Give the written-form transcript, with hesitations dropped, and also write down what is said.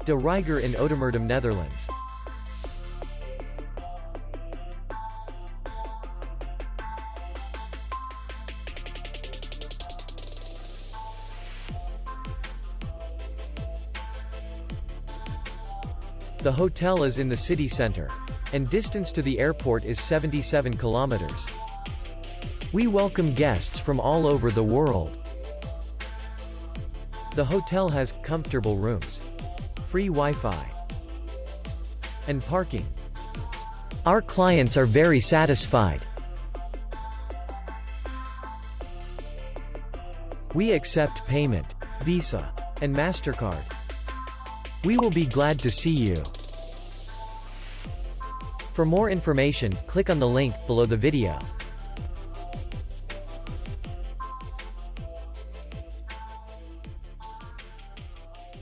De Reiger in Oudemirdum, Netherlands. The hotel is in the city center, and distance to the airport is 77 kilometers. We welcome guests from all over the world. The hotel has comfortable rooms, free Wi-Fi, and parking. Our clients are very satisfied. We accept payment, Visa, and MasterCard. We will be glad to see you. For more information, click on the link below the video.